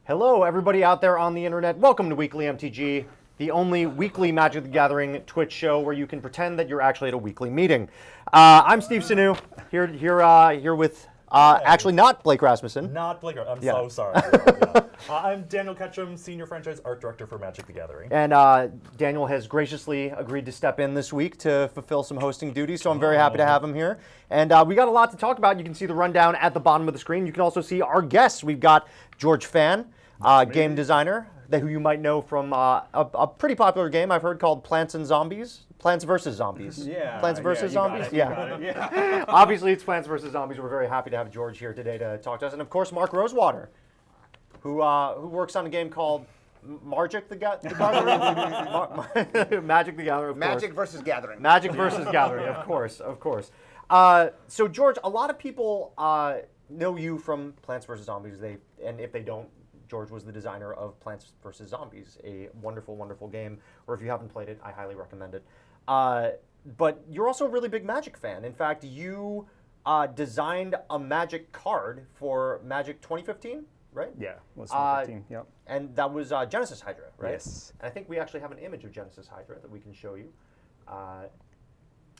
Hello, everybody out there on the internet. Welcome to Weekly MTG, the only weekly Magic the Gathering Twitch show where you can pretend that you're actually at a weekly meeting. I'm Steve Sanu, here with actually not Blake Rasmussen. Not Blake. I'm Yeah. so sorry. I'm Daniel Ketchum, Senior Franchise Art Director for Magic the Gathering. And Daniel has graciously agreed to step in this week to fulfill some hosting duties, so I'm very happy to have him here. And we got a lot to talk about. You can see the rundown at the bottom of the screen. You can also see our guests. We've got George Fan, game designer, who you might know from a pretty popular game I've heard called Plants vs. Zombies. Yeah. Plants vs. Zombies? Yeah. Obviously, it's Plants vs. Zombies. We're very happy to have George here today to talk to us. And of course, Mark Rosewater, who works on a game called Magic the Gathering? Magic the Gathering, of course. Magic versus Gathering. Magic versus Gathering, of course. So, George, a lot of people know you from Plants vs. Zombies. And if they don't, George was the designer of Plants vs. Zombies, a wonderful, wonderful game. Or if you haven't played it, I highly recommend it. But you're also a really big Magic fan. In fact, you designed a Magic card for Magic 2015, right? Yeah, it was 2015, yep. And that was Genesis Hydra, right? Yes. And I think we actually have an image of Genesis Hydra that we can show you.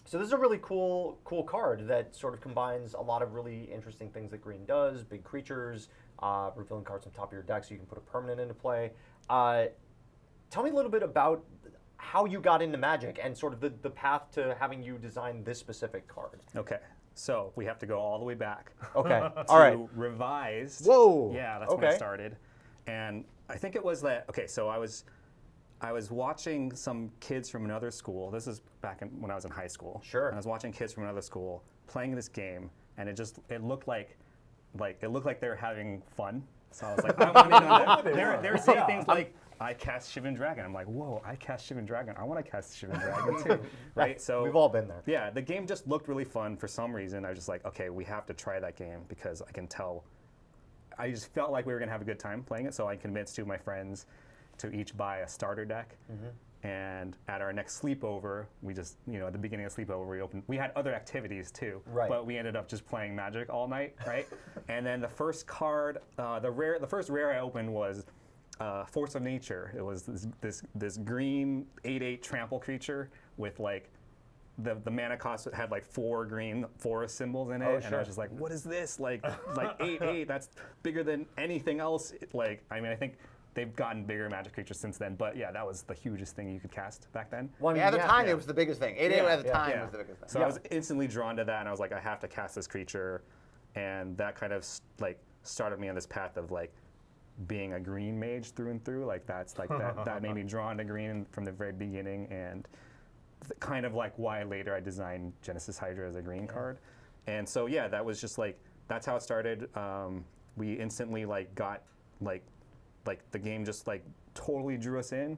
So this is a really cool card that sort of combines a lot of really interesting things that green does, big creatures, revealing cards on top of your deck so you can put a permanent into play. Tell me a little bit about how you got into Magic and sort of the path to having you design this specific card. Okay, so we have to go all the way back. Okay, all right. Revised. Whoa. Yeah, that's when I started. And I think it was that, okay, so I was watching some kids from another school. This is back when I was in high school. Sure. And I was watching kids from another school playing this game, and it looked like they were having fun. So I was like, I want in on that. They were saying things like, I cast Shivan Dragon. I'm like, whoa, I cast Shivan Dragon. I want to cast Shivan Dragon too, right? So we've all been there. Yeah, the game just looked really fun for some reason. I was just like, okay, we have to try that game because I can tell. I just felt like we were gonna have a good time playing it, so I convinced two of my friends to each buy a starter deck. And at our next sleepover, we just, at the beginning of the sleepover, we had other activities too, right. But we ended up just playing Magic all night, right? And then the first card, the first rare I opened was Force of Nature. It was this green 8/8 trample creature with like the mana cost had like 4 green forest symbols in it, and I was just like, what is this? Like 8/8? That's bigger than anything else. I think they've gotten bigger Magic creatures since then, but yeah, that was the hugest thing you could cast back then. Well, at the time, it was the biggest thing. 8/8 at the time was the biggest thing. So I was instantly drawn to that, and I was like, I have to cast this creature, and that kind of started me on this path of being a green mage through and through. That made me drawn to green from the very beginning, and kind of why later I designed Genesis Hydra as a green card. And so yeah, that was just that's how it started. We instantly got the game just totally drew us in.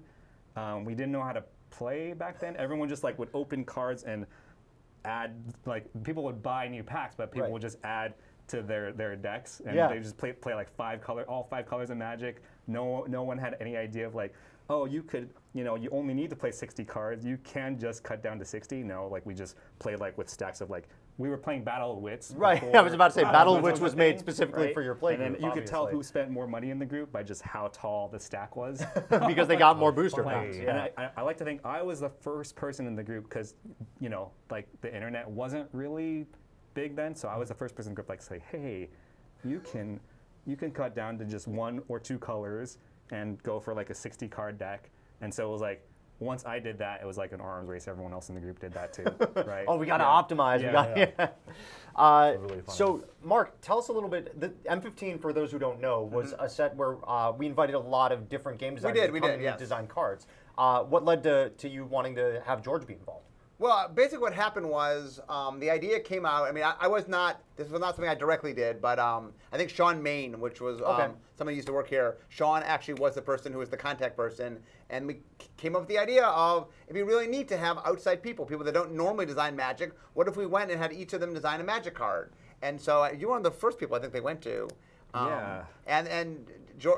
We didn't know how to play back then. Everyone just would open cards and add, people would buy new packs, but people would just add to their decks, and they just play all 5 colors of Magic. No one had any idea of oh, you could, you only need to play 60 cards. You can just cut down to 60. No, we just played with stacks of we were playing Battle of Wits. Right, I was about to say Battle of Wits was made specifically for your play group. And then you could tell who spent more money in the group by just how tall the stack was. Because they got more booster packs. And I like to think I was the first person in the group because, the internet wasn't really big then, so I was the first person in the group say, hey, you can cut down to just 1 or 2 colors and go for a 60 card deck. And so it was once I did that, it was an arms race. Everyone else in the group did that too, right? Oh, we got to optimize. Really fun. So, Mark, tell us a little bit. The M15, for those who don't know, was a set where we invited a lot of different game designers to come and design cards. What led to you wanting to have George be involved? Well, basically what happened was the idea came out. I mean, this was not something I directly did, but I think Sean Main, which was somebody who used to work here, Sean actually was the person who was the contact person, and we came up with the idea of it'd be really neat to have outside people that don't normally design Magic. What if we went and had each of them design a Magic card? And so you were one of the first people I think they went to. And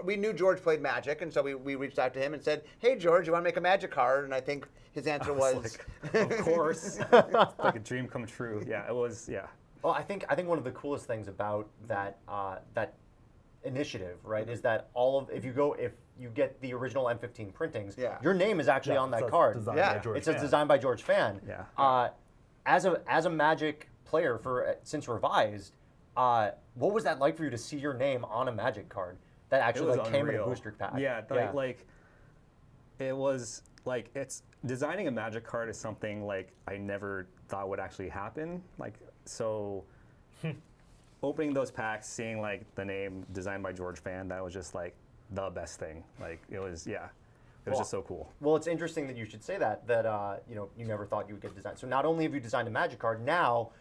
we knew George played Magic, and so we reached out to him and said, hey, George, you want to make a Magic card? And I think his answer was... of course. It's like a dream come true. Yeah, it was, yeah. Well, I think one of the coolest things about that initiative, right? Is that if you get the original M15 printings, Yeah. your name is actually on that card. Designed Yeah. by George It says Fan. designed by George Fan. Yeah. As a Magic player since Revised, what was that like for you to see your name on a Magic card that It actually was came in a unreal. booster pack? Yeah, it was like designing a Magic card is something like I never thought would actually happen. Opening those packs, seeing like the name designed by George Fan, that was just like the best thing. Like it was just so cool. Well, it's interesting that you should say that you never thought you would get designed. So not only have you designed a Magic card, now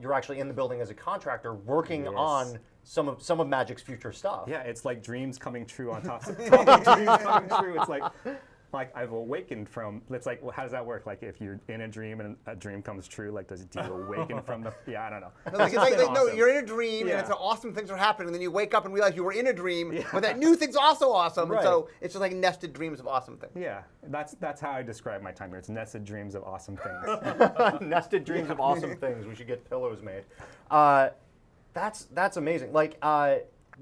you're actually in the building as a contractor working Yes. on some of Magic's future stuff. Yeah, it's like dreams coming true on top of dreams coming true. It's like I've awakened from. It's like, well, how does that work? Like if you're in a dream and a dream comes true, like do you awaken from the? Yeah, I don't know. No, It's just been no, awesome. you're in a dream Yeah. and it's awesome things are happening, and then you wake up and realize you were in a dream, but that new thing's also awesome. Right. And so it's just like nested dreams of awesome things. Yeah, that's how I describe my time here. It's nested dreams of awesome things. Nested dreams of awesome things. We should get pillows made. That's amazing. Like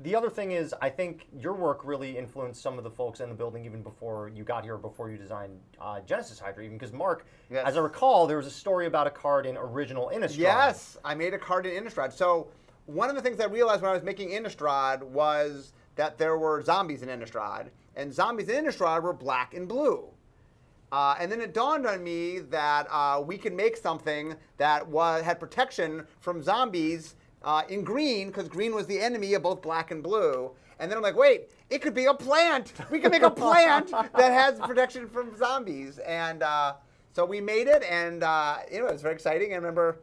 the other thing is, I think your work really influenced some of the folks in the building even before you got here, before you designed Genesis Hydra. Even because Mark, Yes. as I recall, there was a story about a card in original Innistrad. Yes, I made a card in Innistrad. So one of the things I realized when I was making Innistrad was that there were zombies in Innistrad, and zombies in Innistrad were black and blue. And then it dawned on me that we could make something that had protection from zombies in green, because green was the enemy of both black and blue. And then I'm like, wait, it could be a plant. We can make a plant that has protection from zombies. And so we made it, and it was very exciting. I remember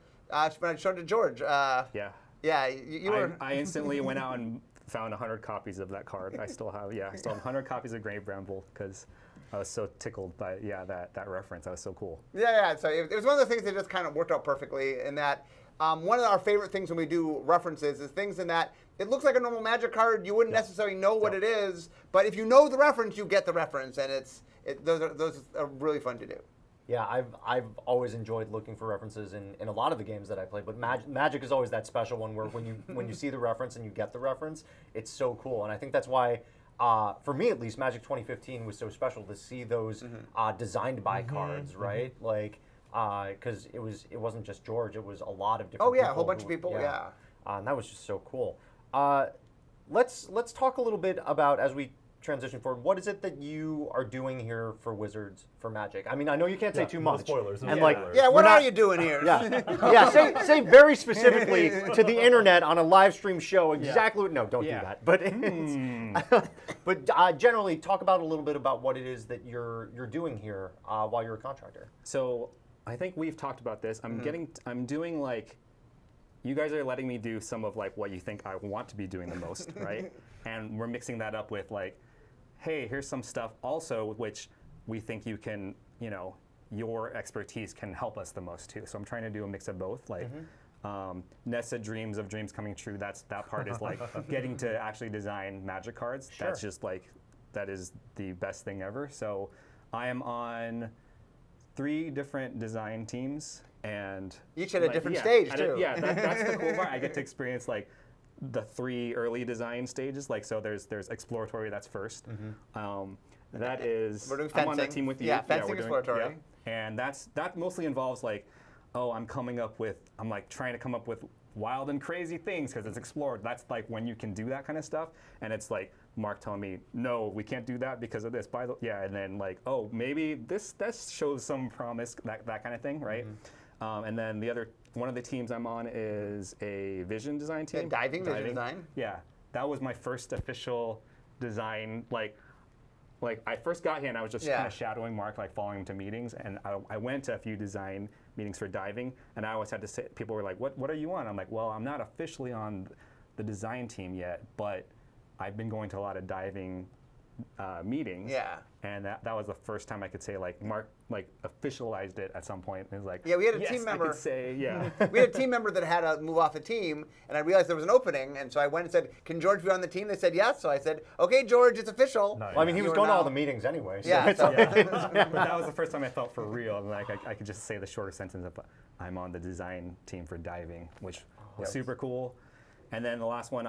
when I showed it to George. Yeah. Yeah, you were. I instantly went out and found 100 copies of that card. I still have 100 copies of Grave Bramble because I was so tickled by that reference. That was so cool. Yeah. So it was one of the things that just kind of worked out perfectly. In that, one of our favorite things when we do references is things in that it looks like a normal Magic card. You wouldn't necessarily know what it is, but if you know the reference, you get the reference, and those are really fun to do. Yeah, I've always enjoyed looking for references in a lot of the games that I play, but Magic is always that special one where when you see the reference and you get the reference, it's so cool. And I think that's why, for me at least, Magic 2015 was so special to see those designed by cards, right? Like, because it wasn't just George, it was a lot of different. Oh yeah, people a whole bunch of people. Yeah. And that was just so cool. Let's talk a little bit about, as we transition forward, what is it that you are doing here for Wizards for Magic? I mean, I know you can't say too no much. spoilers, no And spoilers. Yeah, we're what not- are you doing here? Yeah, say very specifically to the internet on a live stream show exactly what. No, don't Yeah. do that. But but generally, talk about a little bit about what it is that you're doing here while you're a contractor. So I think we've talked about this. I'm doing like, you guys are letting me do some of like what you think I want to be doing the most, right? And we're mixing that up with like, hey, here's some stuff also which we think you can, your expertise can help us the most too. So I'm trying to do a mix of both, like nested dreams of dreams coming true. That part is like getting to actually design Magic cards. Sure. That's just like, that is the best thing ever. So I am on 3 different design teams, and Each at a different stage, too. that's the cool part. I get to experience like the 3 early design stages. Like, so there's exploratory, that's first. That is, We're doing I'm on that fencing. team with you. Yeah, fencing, we're doing- exploratory. And that mostly involves like, I'm like trying to come up with wild and crazy things because it's explored. That's like when you can do that kind of stuff. And it's like Mark telling me, no, we can't do that because of this. And then like, oh, maybe this shows some promise, that kind of thing, right? And then one of the teams I'm on is a vision design team. Diving vision design. Yeah, that was my first official design. Like I first got here and I was just kind of shadowing Mark, like following him to meetings. And I went to a few design meetings for diving, and I always had to say, people were like, what are you on? I'm like, well, I'm not officially on the design team yet, but I've been going to a lot of diving meetings. Yeah. And that was the first time I could say, like, Mark like officialized it at some point. And it was like, Yeah, we had a yes, team member. I could say, yeah. We had a team member that had to move off the team, and I realized there was an opening, and so I went and said, "Can George be on the team?" They said yes, so I said, "Okay, George, it's official." Nice. Well, I mean, he You was are going to all now- the meetings anyway. So Yeah, it's so- But that was the first time I felt for real. And like I could just say the shorter sentence of, I'm on the design team for diving, which was super cool. And then the last one,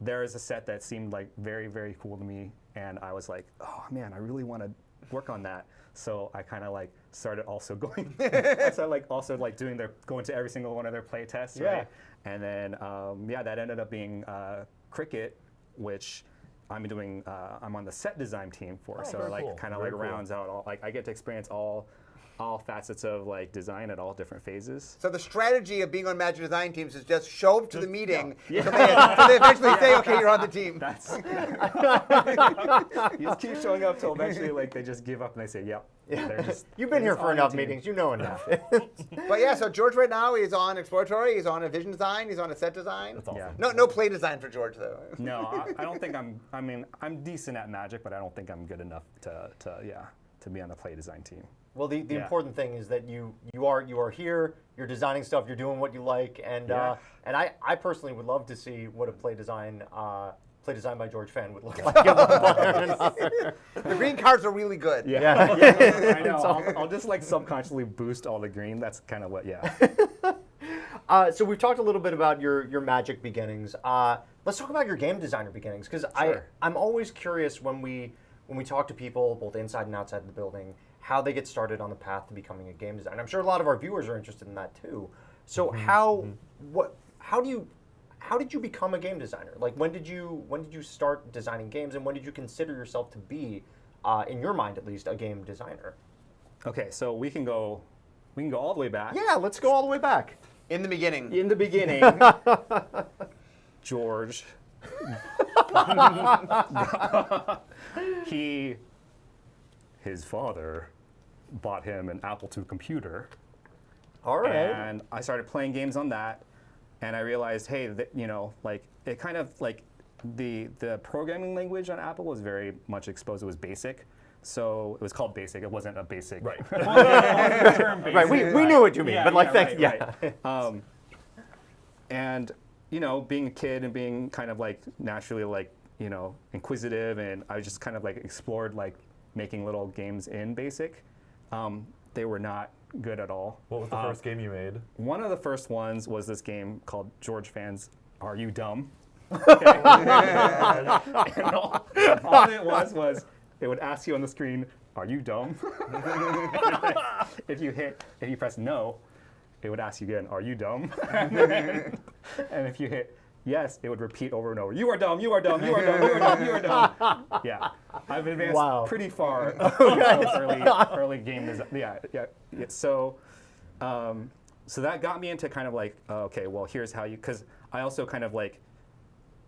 there is a set that seemed like very, very cool to me, and I was like, oh man, I really want to work on that. So I kind of like started also going, I started like also like going to every single one of their play tests, right? And then that ended up being Cricket, which I'm doing. I'm on the set design team for, so very like cool. kind of Very like cool. rounds out all like I get to experience all facets of like design at all different phases. So the strategy of being on Magic Design teams is just show up to the meeting so they eventually say, okay, you're on the team. That's you just keep showing up till eventually like they just give up and they say, yep. They're just, You've been here just for on the enough team. meetings. You know enough. But yeah, so George right now, he's on exploratory, he's on a vision design, he's on a set design. That's awesome. Yeah. No play design for George though. No, I don't think I mean, I'm decent at Magic, but I don't think I'm good enough to be on the play design team. Well, the Yeah. important thing is that you are here. You're designing stuff. You're doing what you like, and Yeah. and I personally would love to see what a play design by George fan would look like. In one player or another. The green cards are really good. Yeah. I know. I'll just like subconsciously boost all the green. That's kind of what, yeah. So we've talked a little bit about your Magic beginnings. Let's talk about your game designer beginnings, because Sure. I'm always curious when we talk to people both inside and outside of the building how they get started on the path to becoming a game designer. I'm sure a lot of our viewers are interested in that too. So how did you become a game designer? Like when did you start designing games, and when did you consider yourself to be, in your mind at least, a game designer? Okay, so we can go all the way back. Yeah, let's go all the way back. In the beginning. In the beginning, George, his father bought him an Apple II computer, All right. and I started playing games on that, and I realized, hey, like it kind of like the programming language on Apple was very much exposed. It was BASIC, so it was called BASIC. It wasn't a basic. Right. The term BASIC, Right, we knew what you mean, but like, thanks, right. And being a kid and being kind of like naturally like inquisitive, and I just kind of like explored like making little games in BASIC. They were not good at all. What was the first game you made? One of the first ones was this game called George Fans Are You Dumb? Okay. And all it was it would ask you on the screen, are you dumb? If you press no, it would ask you again, are you dumb? And if you hit yes, it would repeat over and over, you are dumb, you are dumb, you are dumb, you are dumb, you are dumb. Yeah, I've advanced pretty far in those early game design. Yeah. So that got me into kind of like, okay, well, here's how you, because I also kind of like,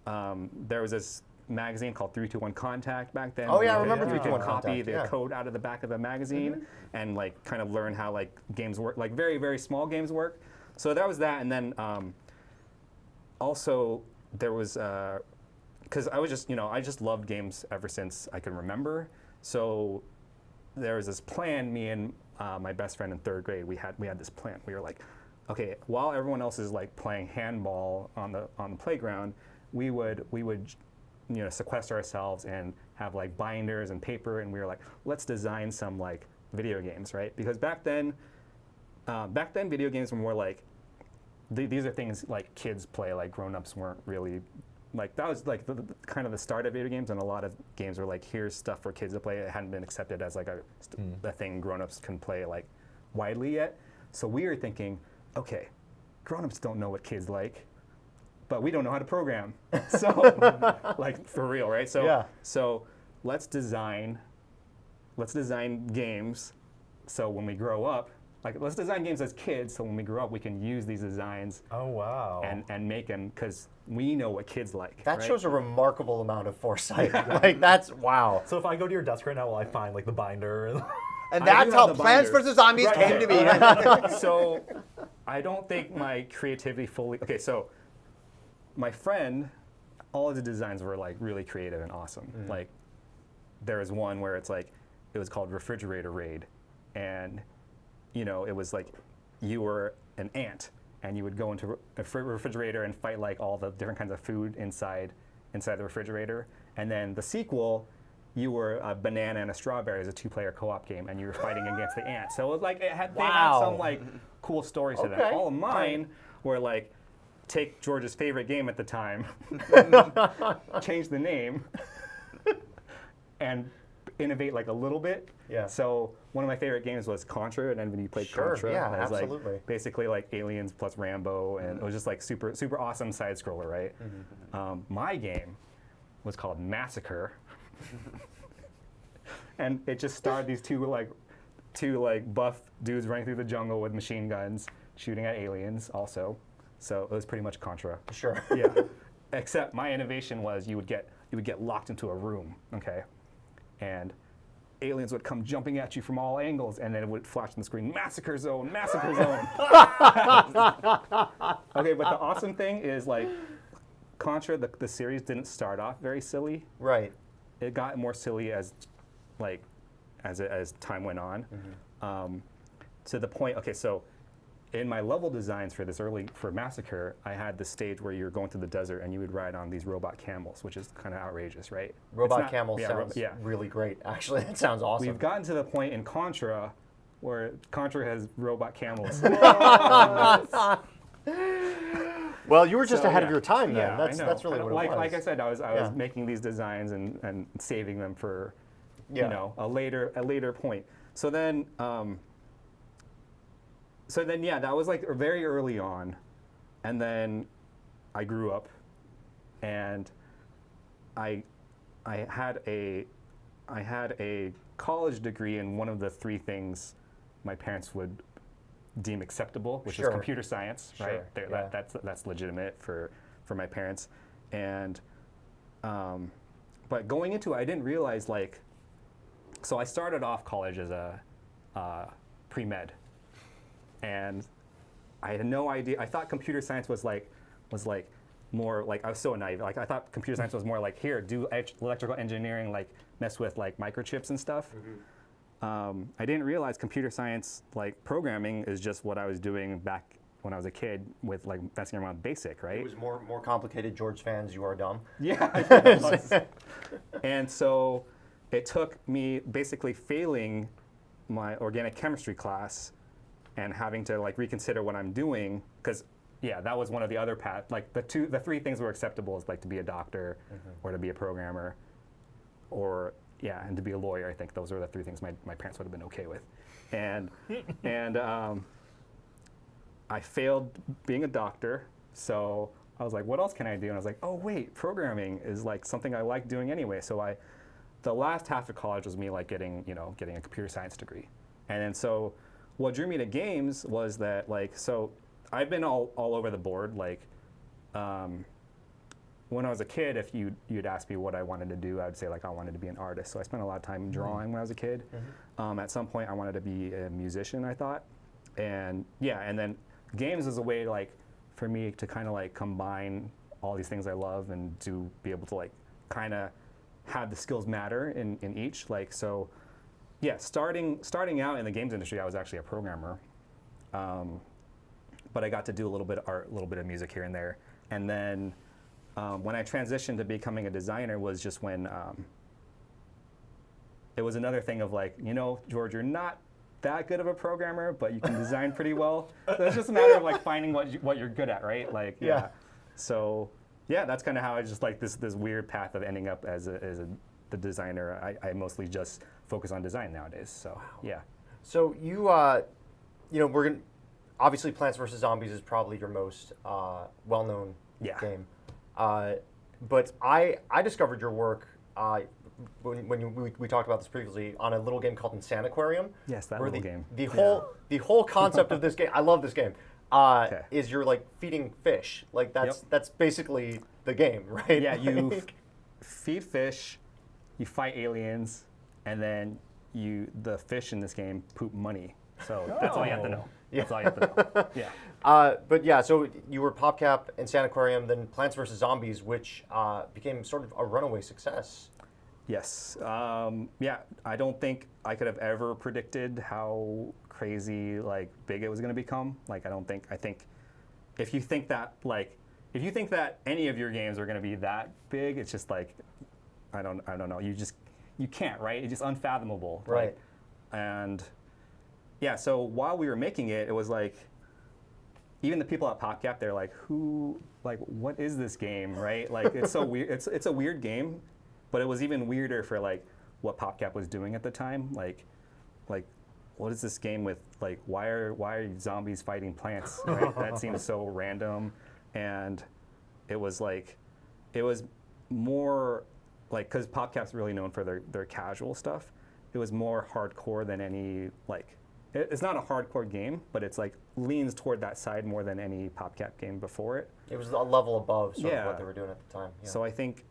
there was this magazine called 321 Contact back then. Oh, yeah, I where remember you could 321 copy Contact, the yeah. code out of the back of the magazine and like kind of learn how like games work, like very, very small games work. So that was that, and then also there was, because I was just, I just loved games ever since I could remember. So there was this plan, me and my best friend in third grade, we had this plan. We were like, okay, while everyone else is like playing handball on the playground, we would sequester ourselves and have like binders and paper, and we were like, let's design some like video games, right? Because back then video games were more like, these are things like kids play, like grown-ups weren't really, like that was like the kind of the start of video games, and a lot of games were like, here's stuff for kids to play. It hadn't been accepted as like a thing grown-ups can play like widely yet. So we were thinking, okay, grown-ups don't know what kids like, but we don't know how to program. So like for real, right? So Yeah. so let's design games so when we grow up, like let's design games as kids so when we grow up we can use these designs Oh, wow. and make them because we know what kids like. That right? shows a remarkable amount of foresight. Like that's wow. So if I go to your desk right now, will I find like the binder? And And I that's do how have the Plants binders. vs. Zombies Right, came okay. to be. So I don't think my creativity fully. Okay, so my friend, all of the designs were like really creative and awesome. Like there was one where it was called Refrigerator Raid, and it was like you were an ant and you would go into a refrigerator and fight like all the different kinds of food inside the refrigerator, and then the sequel, you were a banana and a strawberry as a 2-player co-op game, and you were fighting against the ant. So it was like they had Wow. some like cool stories to them. Okay. All of mine were like take George's favorite game at the time, change the name, and innovate like a little bit. Yeah. So one of my favorite games was Contra, and when you played Contra, yeah, it was absolutely. like basically like Aliens plus Rambo, and it was just like super awesome side scroller, right? My game was called Massacre, and it just starred these two buff dudes running through the jungle with machine guns, shooting at aliens. Also, so it was pretty much Contra. Sure. Yeah. Except my innovation was you would get locked into a room, okay, and aliens would come jumping at you from all angles, and then it would flash on the screen, massacre zone, massacre zone. Okay, but the awesome thing is like Contra, the series didn't start off very silly. Right. It got more silly as time went on, to the point. Okay, so in my level designs for Massacre, I had this stage where you're going through the desert and you would ride on these robot camels, which is kind of outrageous, right? Robot camels sounds really great. Actually, that sounds awesome. We've gotten to the point in Contra where Contra has robot camels. Well, you were just So, ahead yeah. of your time then. Yeah, I know. That's really what it was. Like I said, I was Yeah. making these designs and saving them for Yeah. a later point. So then that was like very early on, and then I grew up, and I had a college degree in one of the three things my parents would deem acceptable, which is computer science, right? Sure, yeah. That's legitimate for my parents, and but going into it, I didn't realize so I started off college as a pre-med, and I had no idea. I thought computer science was more like, I was so naive. Like I thought computer science was more like, here, do electrical engineering, like mess with like microchips and stuff. I didn't realize computer science, like programming, is just what I was doing back when I was a kid with like messing around with BASIC, right? It was more complicated. George fans, you are dumb. Yeah. And so it took me basically failing my organic chemistry class and having to like reconsider what I'm doing, because that was one of the other paths. Like the three things were acceptable is like to be a doctor or to be a programmer or and to be a lawyer. I think those are the three things my parents would have been okay with. And I failed being a doctor, so I was like, what else can I do? And I was like, oh wait, programming is like something I like doing anyway. So the last half of college was me like getting a computer science degree. And then so what drew me to games was that so I've been all over the board. When I was a kid, if you'd ask me what I wanted to do, I'd say I wanted to be an artist. So I spent a lot of time drawing when I was a kid. At some point I wanted to be a musician, I thought. And and then games is a way for me to kind of combine all these things I love and to be able to kind of have the skills matter in each. Starting out in the games industry, I was actually a programmer. But I got to do a little bit of art, a little bit of music here and there. And then when I transitioned to becoming a designer was just when it was another thing of George, you're not that good of a programmer, but you can design pretty well. So it's just a matter of finding what you're good at, right? So that's kind of how I just this weird path of ending up as the designer. I mostly just focus on design nowadays. So So you we're gonna obviously Plants vs Zombies is probably your most well-known game. But I discovered your work when we talked about this previously on a little game called Insaniquarium. Yes, that little game. The whole concept of this game, I love this game. Is you're feeding fish. That's basically the game, right? Yeah, you feed fish, you fight aliens, and then the fish in this game poop money. So that's all you have to know. That's all you have to know. Yeah. So you were PopCap, Insaniquarium, then Plants vs Zombies, which became sort of a runaway success. Yes. I don't think I could have ever predicted how crazy big it was going to become. I think if you think that any of your games are going to be that big, it's just I don't know. You can't, right? It's just unfathomable. Right. So while we were making it, it was even the people at PopCap, they're like, what is this game, right? Like, it's so weird. It's a weird game, but it was even weirder for like what PopCap was doing at the time. Like, what is this game with, like, why are zombies fighting plants, right? That seems so random. And it was more like, because PopCap's really known for their casual stuff. It was more hardcore than any, like, it's not a hardcore game, but it's like leans toward that side more than any PopCap game before it. It was a level above sort of what they were doing at the time. Yeah. So I think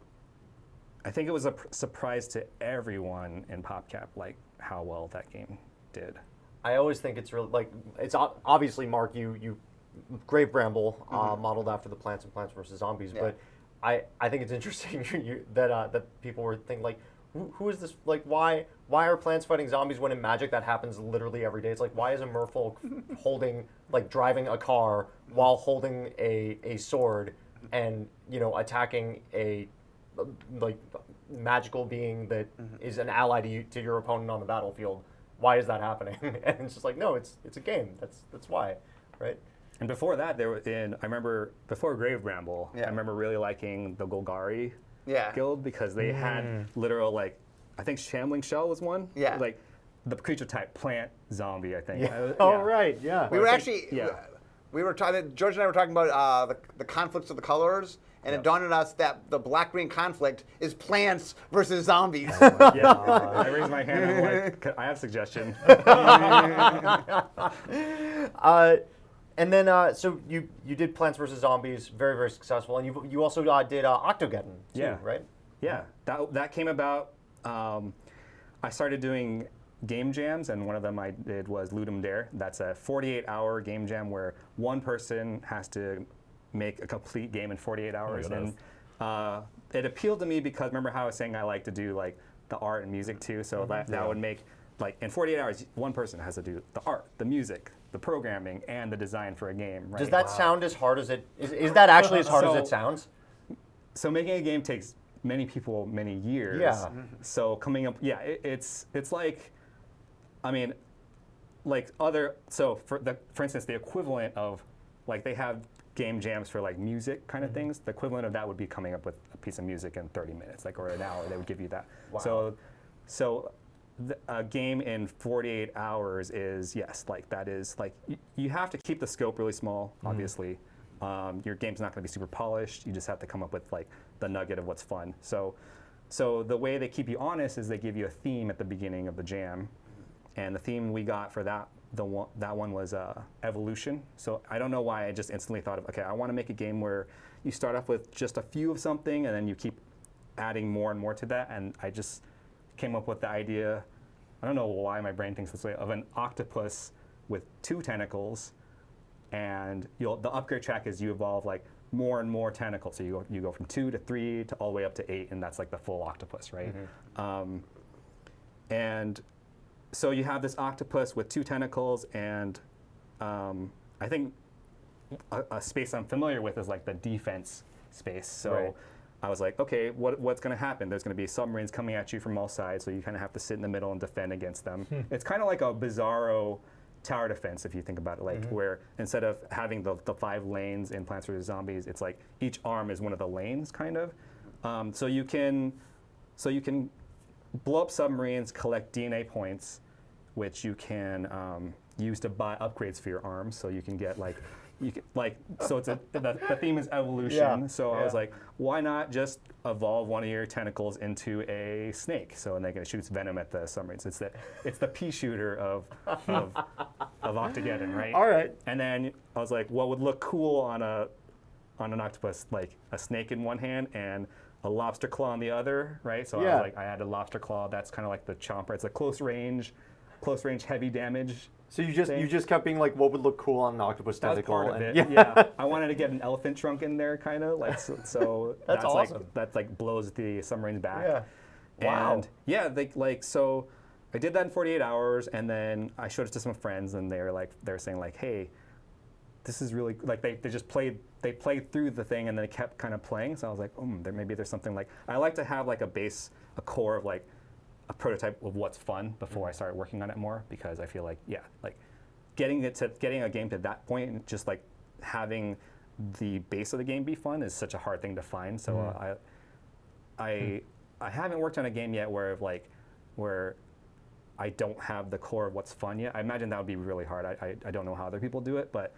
it was a surprise to everyone in PopCap, like how well that game did. I always think it's really like obviously, Mark, you Grave Bramble modeled after the Plants and Plants vs Zombies, but I think it's interesting that people were thinking like, who is this? Like, why are plants fighting zombies when in Magic that happens literally every day? It's like, why is a merfolk driving a car while holding a sword and attacking a magical being that is an ally to your opponent on the battlefield? Why is that happening? And it's just like, no, it's a game. That's why, right? And before that, I remember before Grave Bramble, I remember really liking the Golgari guild because they had literal, like, I think Shambling Shell was one. Yeah. Like the creature type plant zombie, I think. Yeah. Oh, right, yeah. We were talking, George and I were talking about the conflicts of the colors, and it dawned on us that the black-green conflict is plants versus zombies. I raised my hand and I'm like, I have a suggestion. And then, so you did Plants vs. Zombies, very, very successful. And you also did Octogeddon, too, right? Yeah, that came about. I started doing game jams, and one of them I did was Ludum Dare. That's a 48-hour game jam where one person has to make a complete game in 48 hours. And it appealed to me because remember how I was saying I like to do like the art and music too. So that would make, like, in 48 hours, one person has to do the art, the music, the programming, and the design for a game. Right? Does that sound as hard as it is? That actually as hard as it sounds? So making a game takes many people many years. Yeah. So coming up, it's like, I mean, like other. So for instance, the equivalent of, like, they have game jams for like music kind of things. The equivalent of that would be coming up with a piece of music in 30 minutes, like, or an hour. They would give you that. Wow. So a game in 48 hours is, yes, like that is like, you have to keep the scope really small, obviously. Your game's not going to be super polished. You just have to come up with like the nugget of what's fun. So the way they keep you honest is they give you a theme at the beginning of the jam. And the theme we got for that one was evolution. So I don't know why I just instantly thought of, okay, I want to make a game where you start off with just a few of something and then you keep adding more and more to that. And I just came up with the idea, I don't know why my brain thinks this way, of an octopus with 2 tentacles. And the upgrade track is you evolve like more and more tentacles. So you go from 2 to 3 to all the way up to 8, and that's like the full octopus, right? And so you have this octopus with 2 tentacles, and I think a space I'm familiar with is like the defense space. So I was like, okay, what's going to happen? There's going to be submarines coming at you from all sides, so you kind of have to sit in the middle and defend against them. It's kind of like a bizarro tower defense, if you think about it, like where instead of having the 5 lanes in Plants vs. Zombies, it's like each arm is one of the lanes, kind of. So you can blow up submarines, collect DNA points, which you can use to buy upgrades for your arms. So you can get like, so it's the theme is evolution. Yeah. So I was like, why not just evolve one of your tentacles into a snake? So, and then it shoots venom at the submarines. It's the pea shooter of Octogeddon, right? All right. And then I was like, what would look cool on an octopus? Like a snake in one hand and a lobster claw on the other, right? So I was like, I had a lobster claw. That's kind of like the chomper. It's a close range, heavy damage. So you just kept being like, what would look cool on an octopus tentacle? That's part of it. Yeah. I wanted to get an elephant trunk in there, kind of like so. That's awesome. That like blows the submarines back. Yeah. Wow. And yeah, so I did that in 48 hours, and then I showed it to some friends, and they were saying like, hey, this is really like they played through the thing, and then they kept kind of playing. So I was like, maybe there's something like I like to have like a core of like a prototype of what's fun before I start working on it more, because I feel like, like getting a game to that point, and just like having the base of the game be fun is such a hard thing to find. So I haven't worked on a game yet where I don't have the core of what's fun yet. I imagine that would be really hard. I don't know how other people do it, but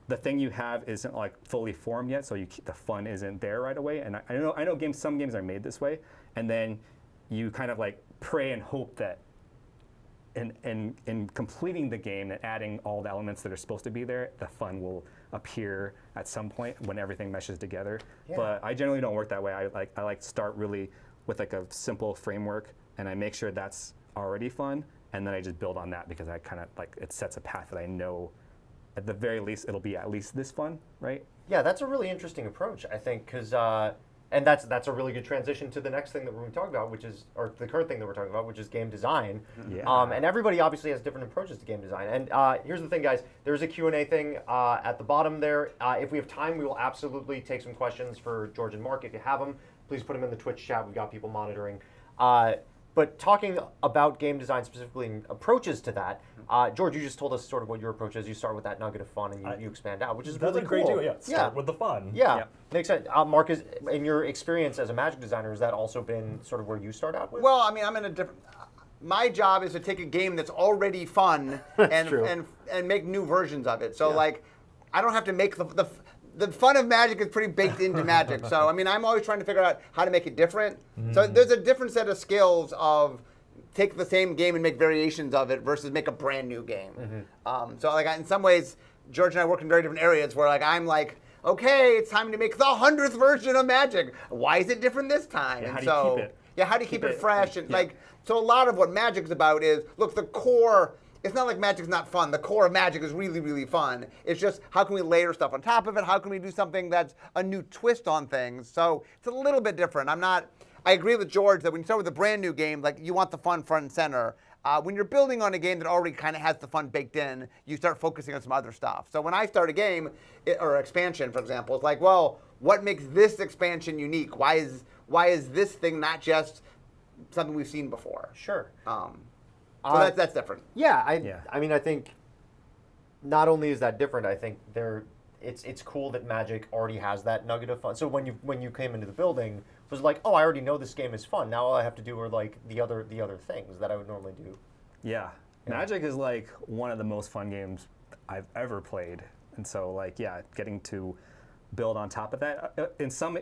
the thing you have isn't like fully formed yet, so the fun isn't there right away. And I know some games are made this way, and then you kind of like pray and hope that in completing the game and adding all the elements that are supposed to be there, the fun will appear at some point when everything meshes together. Yeah. But I generally don't work that way. I like to start really with like a simple framework, and I make sure that's already fun, and then I just build on that because I kind of like it sets a path that I know at the very least it'll be at least this fun, right? Yeah, that's a really interesting approach, I think, because and that's a really good transition to the next thing that we're going to talk about, which is, or the current thing that we're talking about, which is game design. Yeah. And everybody obviously has different approaches to game design. And here's the thing, guys. There's a Q&A thing at the bottom there. If we have time, we will absolutely take some questions for George and Mark. If you have them, please put them in the Twitch chat. We've got people monitoring. But talking about game design specifically and approaches to that, George, you just told us sort of what your approach is. You start with that nugget of fun and you expand out, which is That's really a great cool. deal. Yeah, start with the fun. Yeah, Yeah. makes sense. Mark, in your experience as a Magic designer, has that also been sort of where you start out with? Well, I mean, I'm in a different. My job is to take a game that's already fun and make new versions of it. So like, I don't have to make the fun of Magic is pretty baked into Magic. So I mean, I'm always trying to figure out how to make it different. So there's a different set of skills of take the same game and make variations of it versus make a brand new game. So like in some ways, George and I work in very different areas where like I'm like, okay, it's time to make the 100th version of Magic. Why is it different this time? Yeah, And how do you keep it? Yeah, how do you keep it fresh? And yeah. like, so a lot of what Magic's about is, look, the core, it's not like Magic's not fun. The core of Magic is really, really fun. It's just, how can we layer stuff on top of it? How can we do something that's a new twist on things? So it's a little bit different. I agree with George that when you start with a brand new game, like you want the fun front and center. When you're building on a game that already kind of has the fun baked in, you start focusing on some other stuff. So when I start a game, or expansion, for example, it's like, well, what makes this expansion unique? Why is this thing not just something we've seen before? Sure. So that's different. Yeah, Yeah. I mean, I think not only is that different, I think it's cool that Magic already has that nugget of fun. So when you came into the building, it was like, oh, I already know this game is fun. Now all I have to do are like the other things that I would normally do. Yeah. Magic is like one of the most fun games I've ever played, and so like getting to build on top of that in some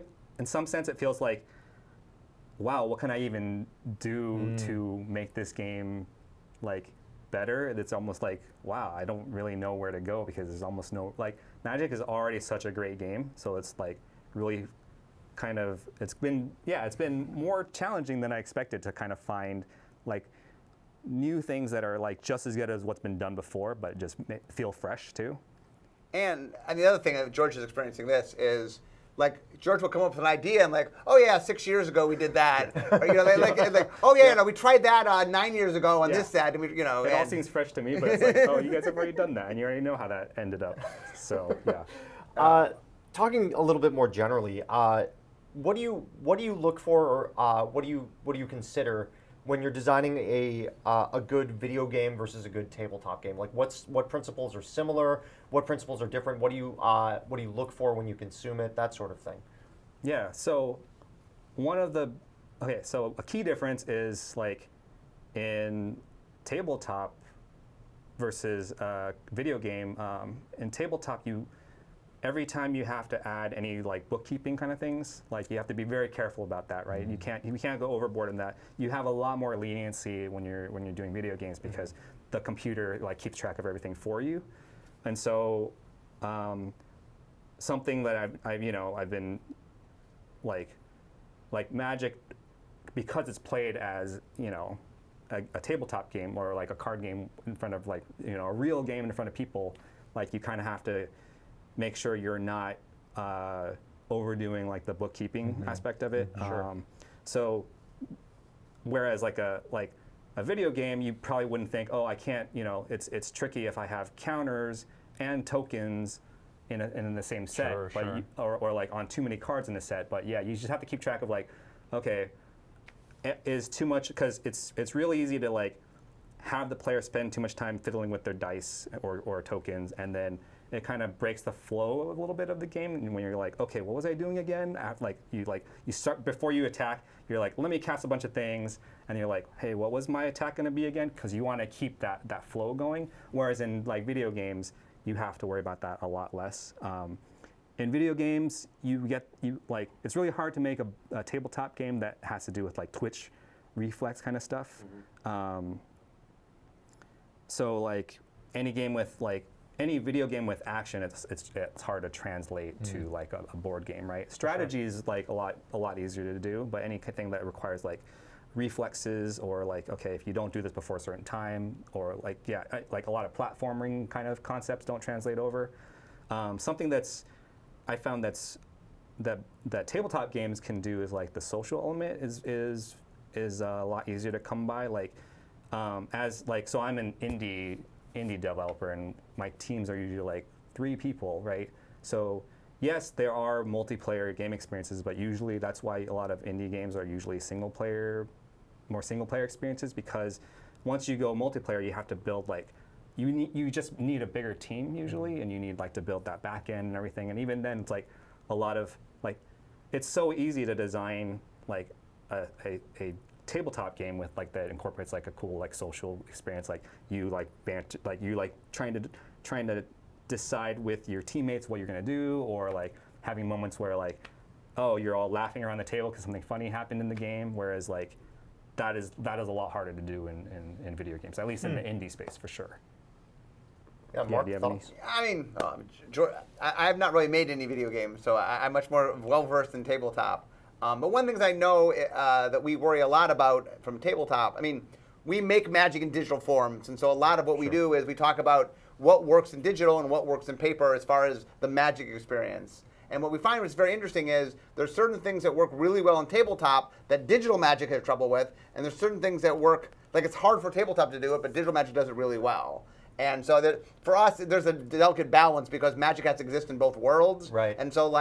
sense it feels like, wow, what can I even do to make this game like better? It's almost like, wow, I don't really know where to go because there's almost no, like, Magic is already such a great game, so it's like really kind of, it's been more challenging than I expected to kind of find like new things that are like just as good as what's been done before, but just feel fresh too. And the other thing that George is experiencing this is, like, George will come up with an idea and like, oh yeah, 6 years ago we did that. Or, you know, like, oh yeah, no, we tried that 9 years ago on this set, and we, you know. It all seems fresh to me, but it's like, oh, you guys have already done that, and you already know how that ended up. So yeah. Talking a little bit more generally, what do you look for, or what do you consider when you're designing a good video game versus a good tabletop game? Like, what principles are similar? What principles are different? What do you look for when you consume it? That sort of thing. Yeah. So so a key difference is like in tabletop versus video game. In tabletop, every time you have to add any like bookkeeping kind of things, like you have to be very careful about that, right? You can't go overboard in that. You have a lot more leniency when you're doing video games because the computer like keeps track of everything for you, and so something that I've been like Magic, because it's played as a tabletop game or like a card game in front of like a real game in front of people, like you kind of have to make sure you're not overdoing like the bookkeeping aspect of it. Sure. So whereas like a video game, you probably wouldn't think, oh, I can't, it's tricky if I have counters and tokens in the same set, Sure, but sure. or like on too many cards in the set. But yeah, you just have to keep track of like, okay, is too much, because it's really easy to like have the player spend too much time fiddling with their dice or tokens, and then it kind of breaks the flow a little bit of the game. And when you're like, okay, what was I doing again? You start before you attack. You're like, let me cast a bunch of things, and you're like, hey, what was my attack going to be again? Because you want to keep that flow going. Whereas in like video games, you have to worry about that a lot less. In video games, it's really hard to make a tabletop game that has to do with like twitch reflex kind of stuff. So like any video game with action, it's hard to translate to like a board game, right? Strategy is like a lot easier to do, but anything that requires like reflexes or like, okay, if you don't do this before a certain time, or like a lot of platforming kind of concepts don't translate over. Something I found that tabletop games can do is like the social element is a lot easier to come by. So I'm an indie developer, and my teams are usually like 3 people, right? So yes, there are multiplayer game experiences, but usually that's why a lot of indie games are usually more single player experiences, because once you go multiplayer, you have to build you just need a bigger team usually, and you need to build that back end and everything. And even then, it's like a lot of it's so easy to design like a tabletop game with that incorporates a cool social experience, banter, trying to decide with your teammates what you're gonna do, or having moments where you're all laughing around the table because something funny happened in the game, whereas that is a lot harder to do in video games, at least in the indie space for sure. Yeah, Mark, I mean, I have not really made any video games, so I'm much more well-versed in tabletop. But one of the things I know that we worry a lot about from tabletop, I mean, we make magic in digital forms, and so a lot of what we do is we talk about what works in digital and what works in paper as far as the magic experience. And what we find was very interesting is there's certain things that work really well in tabletop that digital magic has trouble with, and there's certain things that work, it's hard for tabletop to do it, but digital magic does it really well. And so for us, there's a delicate balance because magic has to exist in both worlds. Right. And so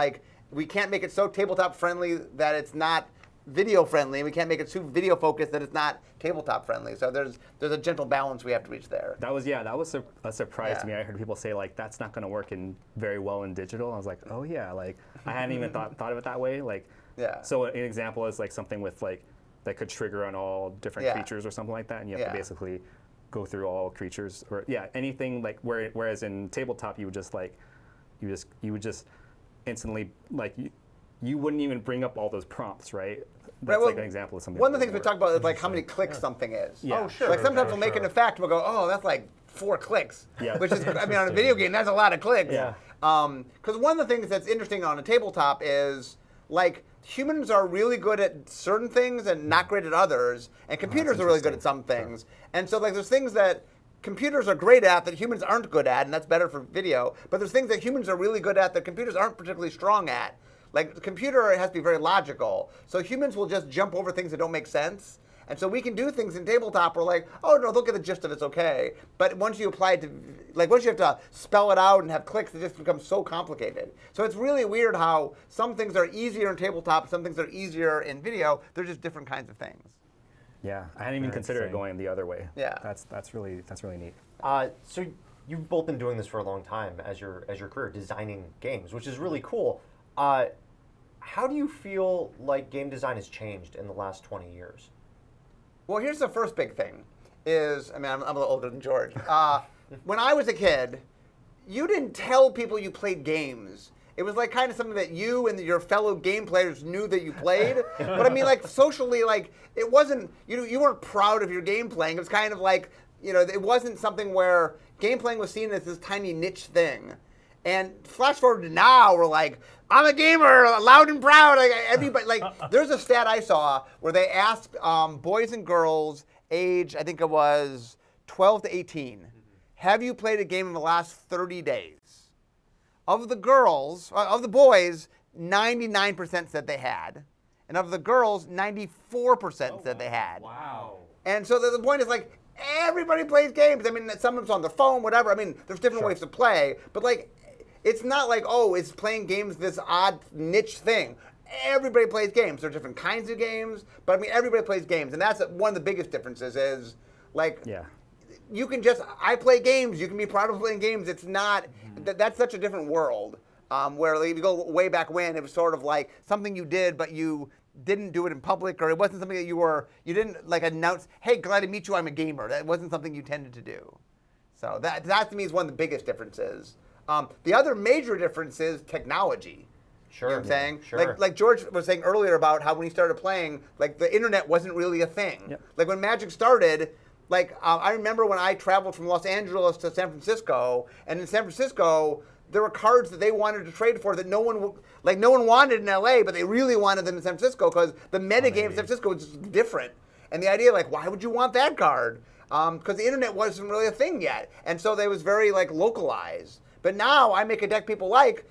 we can't make it so tabletop friendly that it's not video friendly. We can't make it too video focused that it's not tabletop friendly. So there's a gentle balance we have to reach there. That was a surprise to me. I heard people say that's not going to work very well in digital. I was like, oh yeah, I hadn't even thought of it that way. So an example is something with that could trigger on all different creatures or something like that, and you have to basically go through all creatures or anything whereas in tabletop you would just instantly you wouldn't even bring up all those prompts, right? That's an example of something. One of the things we talk about is how many clicks something is. Yeah. Oh, sure. Sometimes we'll make an effect, we'll go, oh, that's 4 clicks. Yeah. Which is, I mean, on a video game, that's a lot of clicks. Yeah. Because one of the things that's interesting on a tabletop is humans are really good at certain things and not great at others, and computers are really good at some things. Sure. And so there's things that computers are great at that humans aren't good at, and that's better for video. But there's things that humans are really good at that computers aren't particularly strong at. The computer has to be very logical. So humans will just jump over things that don't make sense. And so we can do things in tabletop where oh no, they'll get the gist of it, it's okay. But once you apply it to, once you have to spell it out and have clicks, it just becomes so complicated. So it's really weird how some things are easier in tabletop, some things are easier in video. They're just different kinds of things. Yeah, I hadn't even considered it going the other way. Yeah, that's really neat. So you've both been doing this for a long time as your career, designing games, which is really cool. How do you feel like game design has changed in the last 20 years? Well, here's the first big thing is, I'm a little older than George. When I was a kid, you didn't tell people you played games. It was kind of something that you and your fellow game players knew that you played. But I mean, socially, it wasn't, you weren't proud of your game playing. It was kind of it wasn't something where game playing was seen as this tiny niche thing. And flash forward to now, we're I'm a gamer, loud and proud. Everybody, there's a stat I saw where they asked boys and girls, age, I think it was 12 to 18, have you played a game in the last 30 days? Of the boys, 99% said they had. And of the girls, 94% said they had. Wow. And so the point is everybody plays games. I mean, some of it's on the phone, whatever. I mean, there's different ways to play. But it's not is playing games this odd niche thing. Everybody plays games. There are different kinds of games, but I mean, everybody plays games. And that's one of the biggest differences is you can just, I play games. You can be proud of playing games. It's not, that's such a different world. Where like, if you go way back when, it was sort of like something you did, but you didn't do it in public, or it wasn't something that you didn't like announce, hey, glad to meet you, I'm a gamer. That wasn't something you tended to do. So that to me is one of the biggest differences. The other major difference is technology. Sure. You know what I'm saying? Sure. Like George was saying earlier about how when he started playing, like the internet wasn't really a thing. Yep. Like when Magic started, like I remember when I traveled from Los Angeles to San Francisco, and in San Francisco, there were cards that they wanted to trade for that no one wanted in LA, but they really wanted them in San Francisco because the metagame in San Francisco was just different. And the idea, like, why would you want that card? Because the internet wasn't really a thing yet, and so they was very like localized. But now I make a deck people like.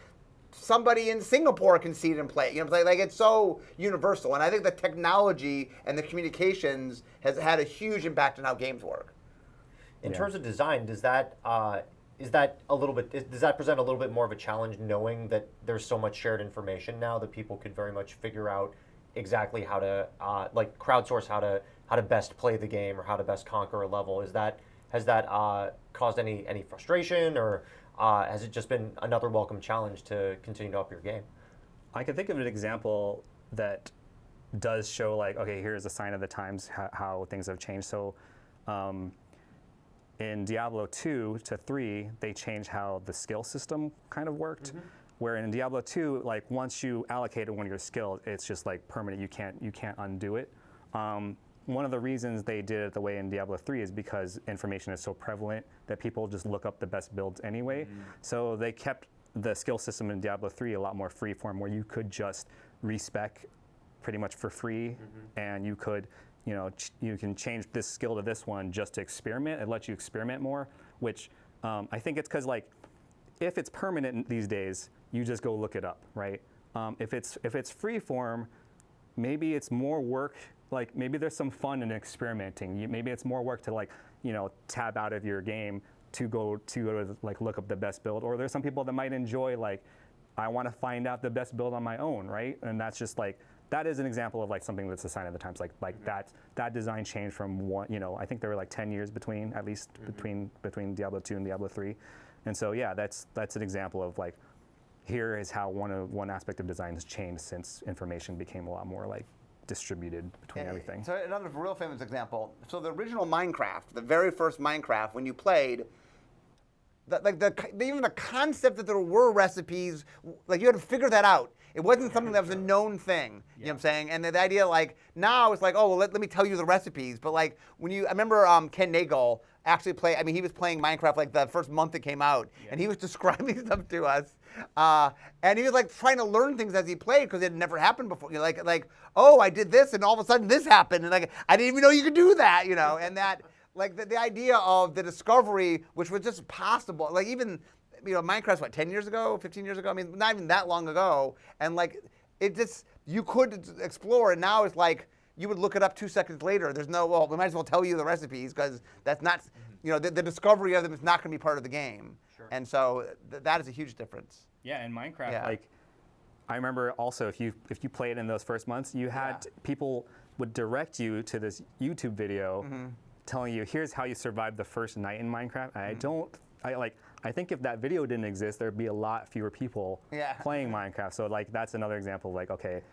Somebody in Singapore can see it and play it. You know what I'm saying? Like it's so universal, and I think the technology and the communications has had a huge impact on how games work. In terms of design, does that present a little bit more of a challenge, knowing that there's so much shared information now that people could very much figure out exactly how to like crowdsource how to best play the game or how to best conquer a level? Has that caused any frustration, or has it just been another welcome challenge to continue to up your game? I can think of an example that does show like, okay, here's a sign of the times, how things have changed. So in Diablo 2 to 3, they changed how the skill system kind of worked. Mm-hmm. Where in Diablo 2, like once you allocated one of your skills, it's just like permanent. You can't undo it. One of the reasons they did it the way in Diablo 3 is because information is so prevalent that people just look up the best builds anyway. Mm-hmm. So they kept the skill system in Diablo 3 a lot more freeform, where you could just respec pretty much for free, mm-hmm. and you could, you can change this skill to this one just to experiment. It lets you experiment more, which I think it's because like, if it's permanent these days, you just go look it up, right? If it's freeform, maybe it's more work. Like maybe there's some fun in experimenting. Maybe it's more work to like, tab out of your game to go to like look up the best build. Or there's some people that might enjoy like, I want to find out the best build on my own, right? And that's just like, that is an example of like something that's a sign of the times. Like mm-hmm. that design changed from one. I think there were like 10 years between mm-hmm. between Diablo 2 and Diablo 3, and so yeah, that's an example of like, here is how one aspect of design has changed since information became a lot more like distributed between everything. So another real famous example. So the original Minecraft, the very first Minecraft, when you played, even the concept that there were recipes, like you had to figure that out. It wasn't something that was a known thing. You know what I'm saying? And the idea, like now, it's like, oh well, let me tell you the recipes. But like I remember Ken Nagel actually play. I mean, he was playing Minecraft like the first month it came out, and he was describing stuff to us. And he was like trying to learn things as he played because it had never happened before. Like, oh, I did this, and all of a sudden this happened, and like I didn't even know you could do that, and that like the idea of the discovery, which was just possible. Like even Minecraft's what, 10 years ago, 15 years ago? I mean, not even that long ago, and like it just you could explore, and now it's like you would look it up 2 seconds later. There's no, well, we might as well tell you the recipes because that's not, the discovery of them is not going to be part of the game. Sure. And so that is a huge difference. Yeah, in Minecraft, like I remember also if you played in those first months, you had people would direct you to this YouTube video mm-hmm. telling you, here's how you survived the first night in Minecraft. And mm-hmm. I think if that video didn't exist, there'd be a lot fewer people playing Minecraft. So like that's another example of like, okay,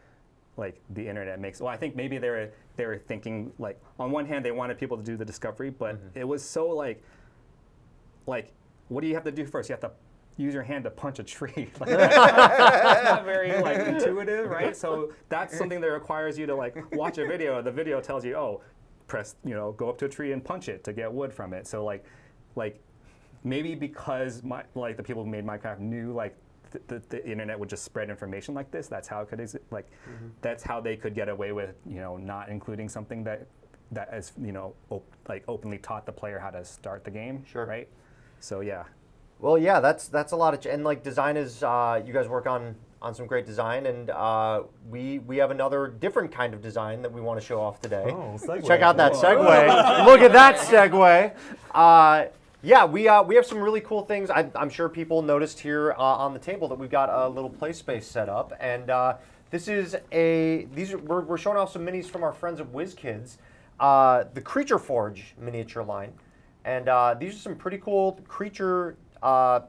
like the internet makes. Well, I think maybe they were thinking like on one hand they wanted people to do the discovery, but mm-hmm. it was so like what do you have to do first? You have to use your hand to punch a tree. Like, that's not very like intuitive, right? So that's something that requires you to like watch a video. The video tells you, oh, press, go up to a tree and punch it to get wood from it. So like maybe because the people who made Minecraft knew like the internet would just spread information like this. That's how it could exist. Like mm-hmm. that's how they could get away with not including something that is openly taught the player how to start the game. Sure. Right. So yeah. Well, yeah, that's a lot of and like design is you guys work on some great design, and we have another different kind of design that we want to show off today. Oh, segue. Check out that segue. Look at that segue. Yeah, we have some really cool things. I'm sure people noticed here on the table that we've got a little play space set up, and we're showing off some minis from our friends at WizKids, the Creature Forge miniature line. And these are some pretty cool creature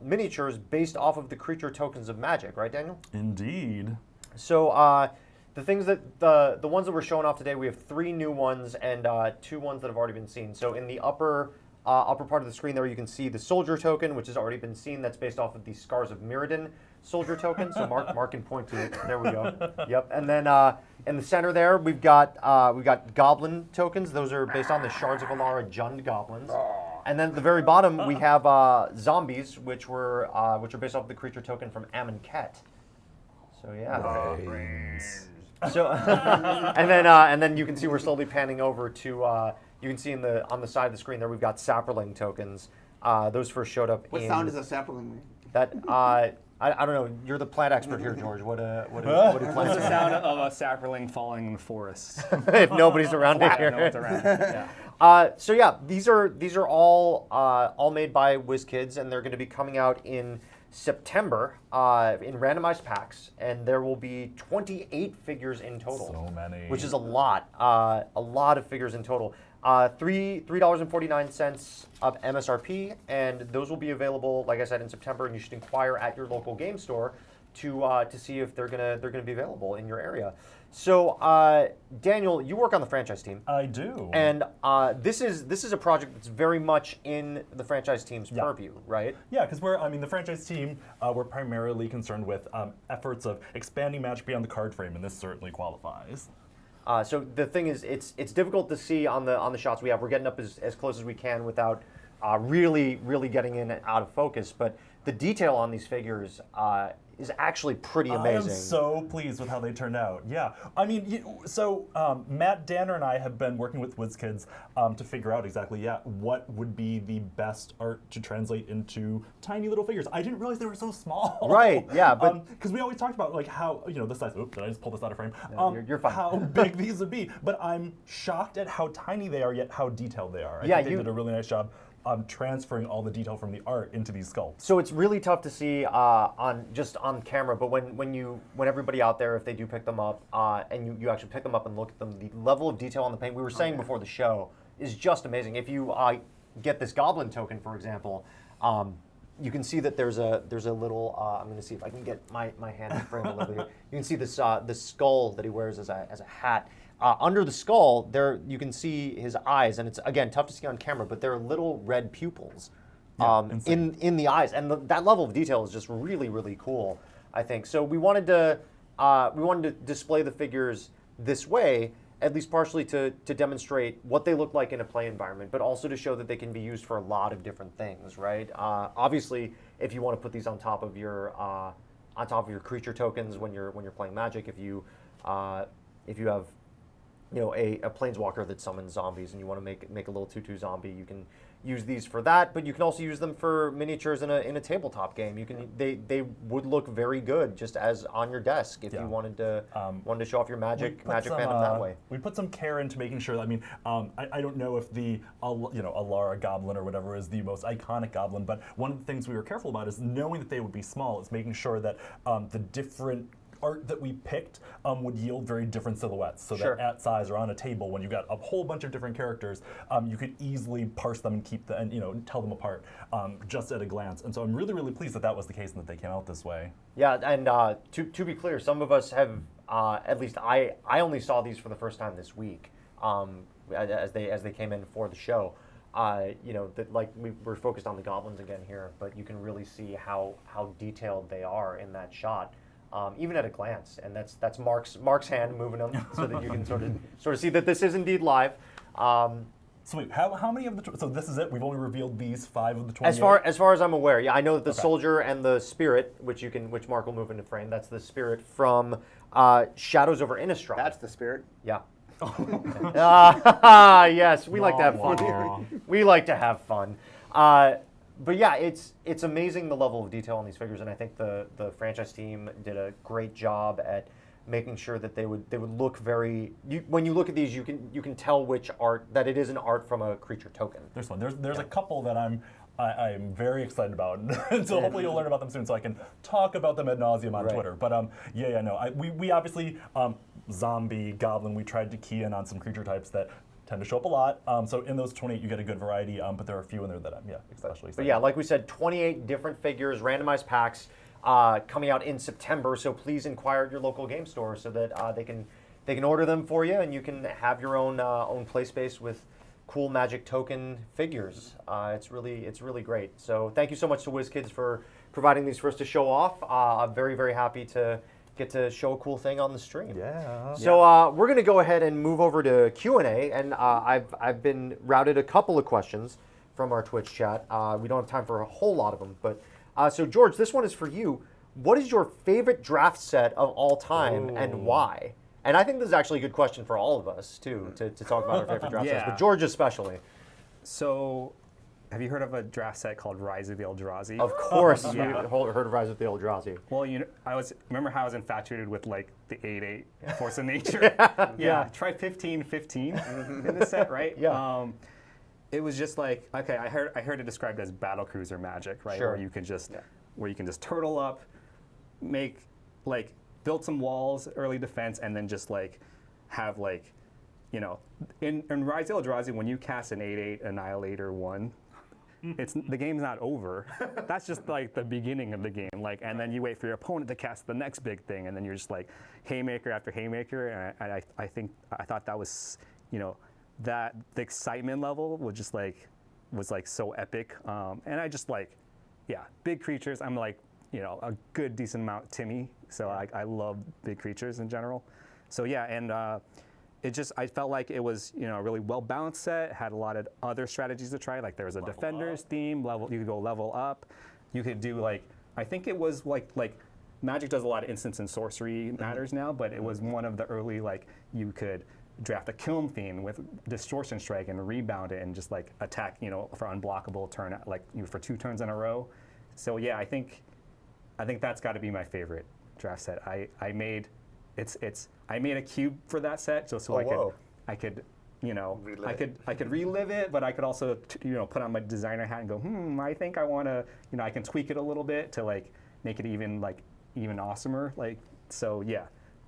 miniatures based off of the creature tokens of Magic, right, Daniel? Indeed. So the things that the ones that we're showing off today, we have 3 new ones and 2 ones that have already been seen. So in the upper part of the screen there, you can see the soldier token, which has already been seen. That's based off of the Scars of Mirrodin soldier token. So Mark can point to it. There we go. Yep. And then in the center there, we've got goblin tokens. Those are based on the Shards of Alara Jund goblins. And then at the very bottom, we have zombies, which are based off the creature token from Amonkhet. So yeah. So and then you can see we're slowly panning over to you can see on the side of the screen there we've got sapperling tokens. Those first showed up. What sound does a sapperling make? That I don't know. You're the plant expert here, George. What do plants It's the make? sound of a sapperling falling in the forest. If nobody's around here. No one's around. Yeah. So yeah, these are all made by WizKids, and they're going to be coming out in September in randomized packs, and there will be 28 figures in total. So many. Which is a lot of figures in total. $3.49 of MSRP, and those will be available, like I said, in September. And you should inquire at your local game store to see if they're gonna be available in your area. So, Daniel, you work on the franchise team. I do. And this is a project that's very much in the franchise team's purview, right? Yeah, because the franchise team, we're primarily concerned with efforts of expanding Magic beyond the card frame, and this certainly qualifies. So the thing is, it's difficult to see on the shots we have. We're getting up as close as we can without really getting in and out of focus. But the detail on these figures is actually pretty amazing. I am so pleased with how they turned out. Yeah, Matt Danner and I have been working with WizKids to figure out exactly what would be the best art to translate into tiny little figures. I didn't realize they were so small. Right. Yeah. But because we always talked about like how the size. Oops, did I just pull this out of frame? No, you're fine. How big these would be, but I'm shocked at how tiny they are, yet how detailed they are. I think they did a really nice job transferring all the detail from the art into these sculpts. So it's really tough to see on camera, but when everybody out there, if they do pick them up and you actually pick them up and look at them, the level of detail on the paint, we were saying before the show, is just amazing. If you get this goblin token, for example, you can see that there's a little. I'm going to see if I can get my hand in frame a little bit here. You can see this skull that he wears as a hat. Under the skull, there you can see his eyes, and it's again tough to see on camera, but there are little red pupils in the eyes, and that level of detail is just really cool, I think. So we wanted to display the figures this way, at least partially to demonstrate what they look like in a play environment, but also to show that they can be used for a lot of different things, right? Obviously, if you want to put these on top of your creature tokens when you're playing Magic, if you have a planeswalker that summons zombies and you want to make a little 2/2 zombie, you can use these for that, but you can also use them for miniatures in a tabletop game. They would look very good just as on your desk if you wanted to show off your Magic fandom that way. We put some care into making sure. I don't know if the Alara goblin or whatever is the most iconic goblin, but one of the things we were careful about is knowing that they would be small. Is making sure that the different art that we picked would yield very different silhouettes, so that at size or on a table, when you got a whole bunch of different characters, you could easily parse them and keep them and tell them apart just at a glance. And so I'm really pleased that was the case and that they came out this way. Yeah, and to be clear, some of us have at least I only saw these for the first time this week as they came in for the show. We're focused on the goblins again here, but you can really see how detailed they are in that shot. Even at a glance, and that's Mark's hand moving them so that you can sort of see that this is indeed live. So wait, how many of the so this is it? We've only revealed these 5 of the 28. As far as I'm aware, yeah, I know that the soldier and the spirit, which Mark will move into frame. That's the spirit from Shadows over Innistrad. That's the spirit. Yeah. Yes, we like to have fun here. We like to have fun. But yeah, it's amazing the level of detail on these figures, and I think the franchise team did a great job at making sure that they would look very. When you look at these, you can tell which art that it is an art from a creature token. There's one. There's a couple that I'm very excited about, so hopefully you'll learn about them soon, so I can talk about them ad nauseum on Twitter. But we obviously zombie, goblin. We tried to key in on some creature types that tend to show up a lot. So in those 28, you get a good variety, but there are a few in there that I'm especially excited. But yeah, like we said, 28 different figures, randomized packs coming out in September. So please inquire at your local game store so that they can order them for you, and you can have your own play space with cool Magic token figures. It's really great. So thank you so much to WizKids for providing these for us to show off. I'm very, very happy to get to show a cool thing on the stream. Yeah. So we're going to go ahead and move over to Q&A, and I've been routed a couple of questions from our Twitch chat. We don't have time for a whole lot of them, but so George, this one is for you. What is your favorite draft set of all time and why? And I think this is actually a good question for all of us, too, to talk about our favorite draft sets, but George especially. So, have you heard of a draft set called Rise of the Eldrazi? Of course, Yeah. we heard of Rise of the Eldrazi. Well, remember how I was infatuated with like the 8/8 Force of Nature? Yeah. Try 15/15 in the set, right? Yeah. It was just like, okay, I heard it described as battle cruiser magic, right? Sure. Where you can just turtle up, build some walls, early defense, and then just like have like, in Rise of the Eldrazi, when you cast an 8/8 Annihilator 1, the game's not over. That's just like the beginning of the game. And then you wait for your opponent to cast the next big thing, and then you're just like haymaker after haymaker. And I thought that was, that the excitement level was so epic. And I just big creatures. I'm like, a good decent amount Timmy. So I love big creatures in general. So yeah, and I felt like it was a really well balanced set. Had a lot of other strategies to try. Like there was a defenders theme level. You could go level up. You could do I think it was like Magic does a lot of instants and sorcery matters now, but it was one of the early you could draft a Kiln theme with Distortion Strike and rebound it and just attack for unblockable turn for 2 turns in a row. So yeah, I think that's got to be my favorite draft set. I made a cube for that set I could relive it, but I could also put on my designer hat and go, I think I want to, I can tweak it a little bit to make it even awesomer. So yeah,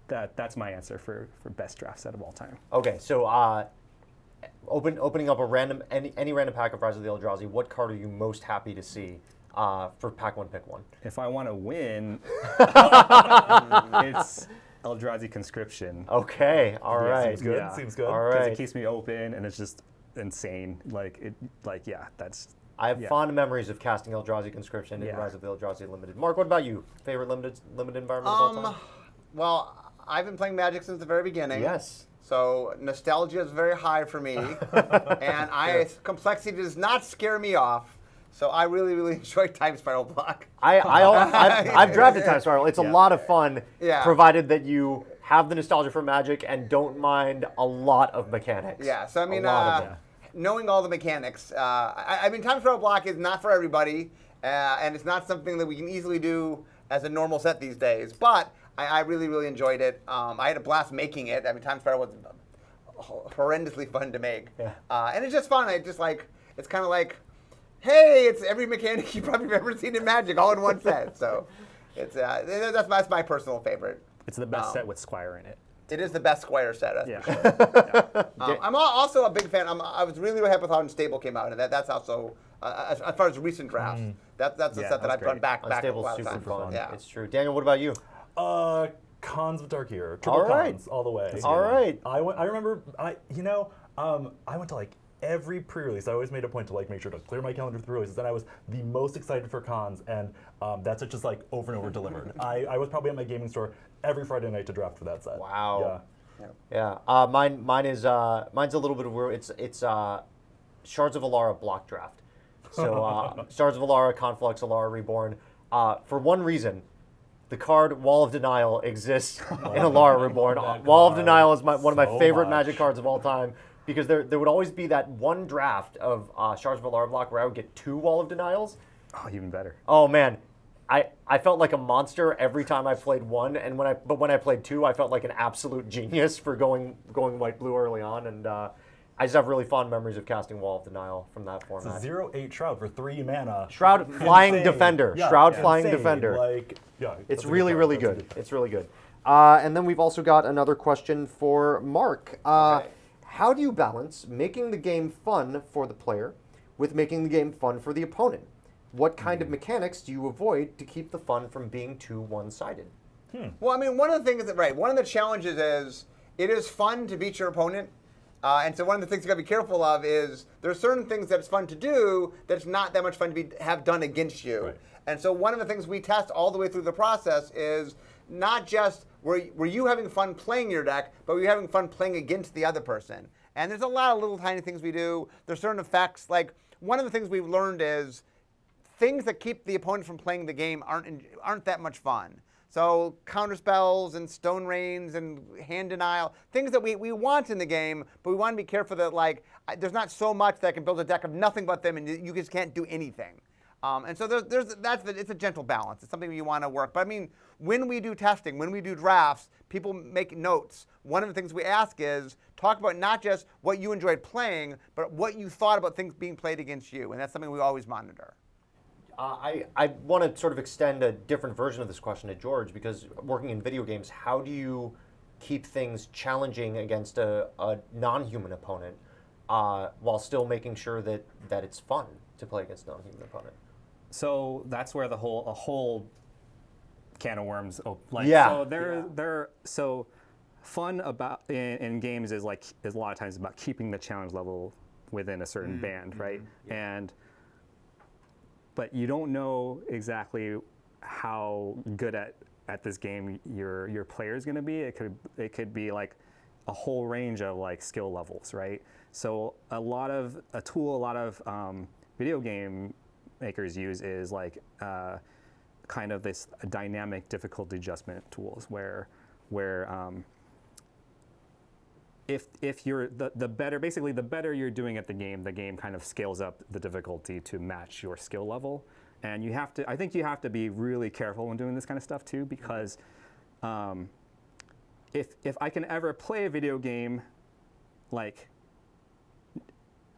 that's my answer for best draft set of all time. Okay, so opening up any random pack of Rise of the Eldrazi, what card are you most happy to see for pack 1, pick 1? If I want to win, it's Eldrazi Conscription. Okay, all right. Seems good. Yeah. Seems good. All Because right. it keeps me open, and it's just insane. That's. I have fond memories of casting Eldrazi Conscription in Rise of the Eldrazi Limited. Mark, what about you? Favorite limited environment of all time? Well, I've been playing Magic since the very beginning. Yes. So nostalgia is very high for me, and complexity does not scare me off. So I really, really enjoy Time Spiral Block. I've drafted Time Spiral. It's a lot of fun, provided that you have the nostalgia for Magic and don't mind a lot of mechanics. Yeah, so I mean, A lot of them. knowing all the mechanics, I mean, Time Spiral Block is not for everybody, and it's not something that we can easily do as a normal set these days. But I really, really enjoyed it. I had a blast making it. I mean, Time Spiral was horrendously fun to make. Yeah. And it's just fun. It's kind of like, hey, it's every mechanic you've probably ever seen in Magic all in one set. So that's my personal favorite. It's the best set with Squire in it. It is the best Squire set, that's for sure. Yeah. I'm also a big fan. I was really, really happy with how Unstable came out, and that's also, as far as recent drafts, that's a set that I've run back a Unstable's lot of super times. fun. Yeah. It's true. Daniel, what about you? Cons of Dark Year. All Triple right. cons all the way. All right. I remember, I went to every pre-release. I always made a point to make sure to clear my calendar through releases, and I was the most excited for cons, and that's just over and over delivered. I was probably at my gaming store every Friday night to draft for that set. Wow. Yeah. Mine's a little bit of weird. It's Shards of Alara block draft. So Shards of Alara, Conflux, Alara Reborn. For one reason, the card Wall of Denial exists in Alara Reborn. Wall of Denial is one of my favorite Magic cards of all time, because there would always be that one draft of Shards of Alara block where I would get 2 Wall of Denials. Oh, even better. Oh man, I felt like a monster every time I played one, and when I played 2, I felt like an absolute genius for going white-blue early on, and I just have really fond memories of casting Wall of Denial from that format. It's a 0/8 Shroud for 3 mana. Shroud Flying Insane. Defender. Yeah, Shroud yeah. Flying Insane. Defender. It's It's a really, card. really That's a good. card. It's really good. And then we've also got another question for Mark. Okay. how do you balance making the game fun for the player with making the game fun for the opponent? What kind of mechanics do you avoid to keep the fun from being too one-sided? Well, I mean, one of the things one of the challenges is it is fun to beat your opponent. And so one of the things you got to be careful of is there's certain things that it's fun to do that's not that much fun to have done against you. Right. And so one of the things we test all the way through the process is not just were you having fun playing your deck, but were you having fun playing against the other person? And there's a lot of little tiny things we do. There's certain effects. Like one of the things we've learned is things that keep the opponent from playing the game aren't that much fun. So counter spells and stone rains and hand denial, things that we want in the game, but we want to be careful that there's not so much that can build a deck of nothing but them and you just can't do anything. And so it's a gentle balance. It's something you want to work. But I mean, when we do testing, when we do drafts, people make notes. One of the things we ask is talk about not just what you enjoyed playing, but what you thought about things being played against you. And that's something we always monitor. I want to sort of extend a different version of this question to George, because working in video games, how do you keep things challenging against a non-human opponent while still making sure that it's fun to play against a non-human opponent? So that's where a whole can of worms. So fun about in games is a lot of times about keeping the challenge level within a certain band, right? Yeah. But you don't know exactly how good at this game your player is going to be. It could be like a whole range of skill levels, right? So a lot of video game makers use is kind of this dynamic difficulty adjustment tools where if you're the better you're doing at the game kind of scales up the difficulty to match your skill level. And I think you have to be really careful when doing this kind of stuff too, because if I can ever play a video game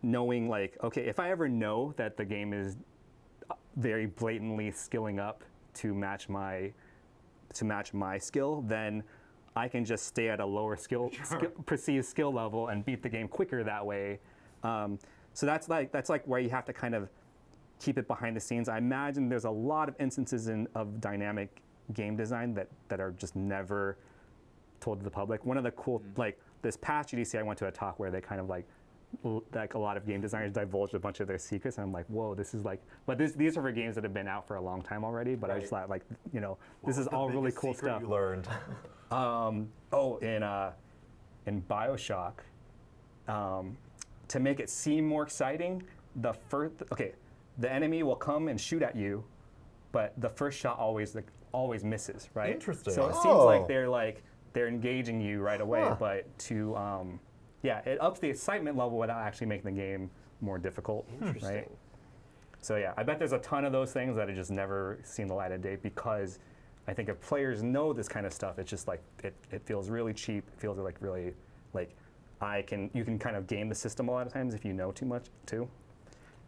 knowing okay, if I ever know that the game is very blatantly skilling up to match my skill, then I can just stay at a lower perceived skill level and beat the game quicker that way. So that's where you have to kind of keep it behind the scenes. I imagine there's a lot of instances of dynamic game design that are just never told to the public. One of the cool, this past GDC, I went to a talk where they kind of a lot of game designers divulged a bunch of their secrets, and I'm like, whoa, this is but these are for games that have been out for a long time already. But right. I just thought, this is all really cool stuff. You learned. In BioShock, to make it seem more exciting, the enemy will come and shoot at you, but the first shot always misses, right? Interesting. So it seems like they're engaging you right away, but it ups the excitement level without actually making the game more difficult. Interesting. Right? So I bet there's a ton of those things that have just never seen the light of day, because I think if players know this kind of stuff, it's just it feels really cheap. It feels really you can kind of game the system a lot of times if you know too much too.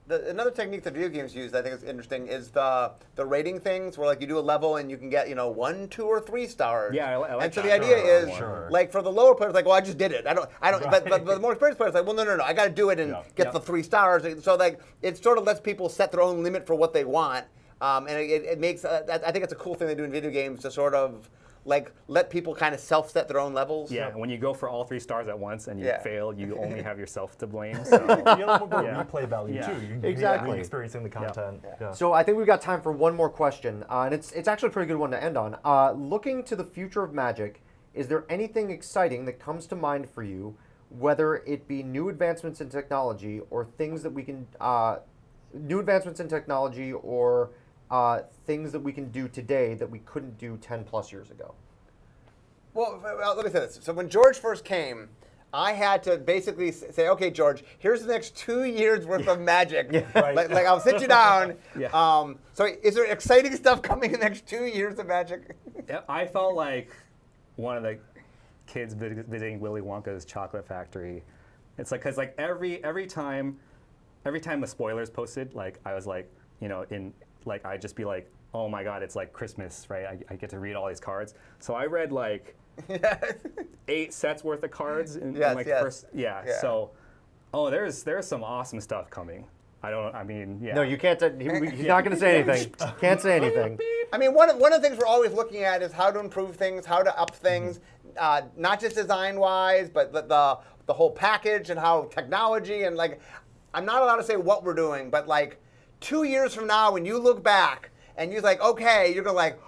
Another technique that video games use that I think is interesting is the rating things, where you do a level and you can get 1, 2, or 3 stars. Yeah, I like and so that. the idea is Sure. for the lower players, well, I just did it. I don't. But the more experienced players, well, no, I got to do it and get the 3 stars. So it sort of lets people set their own limit for what they want, and it makes. I think it's a cool thing they do in video games to sort of let people kind of self-set their own levels. Yeah, when you go for all 3 stars at once and you fail, you only have yourself to blame. So. You have more replay value too. You can exactly. be experiencing the content. Yeah. So I think we've got time for one more question, and it's actually a pretty good one to end on. Looking to the future of Magic, is there anything exciting that comes to mind for you, whether it be new advancements in technology or things that we can, things that we can do today that we couldn't do 10 plus years ago? Well, let me say this. So when George first came, I had to basically say, okay, George, here's the next 2 years worth of Magic. Right. I'll sit you down. So is there exciting stuff coming in the next 2 years of Magic? I felt like one of the kids visiting Willy Wonka's chocolate factory. It's because every time the spoilers posted, I was I'd just be like, oh my God, it's like Christmas, right? I get to read all these cards. So I read 8 sets worth of cards in Yes, like yes. first. Yeah. Yeah. So, there's some awesome stuff coming. I mean, yeah. No, you can't. He's not going to say anything. Can't say anything. I mean, one of the things we're always looking at is how to improve things, how to up things, not just design-wise, but the whole package and how technology and like, I'm not allowed to say what we're doing, but like 2 years from now, when you look back and you're like, okay, you're gonna like,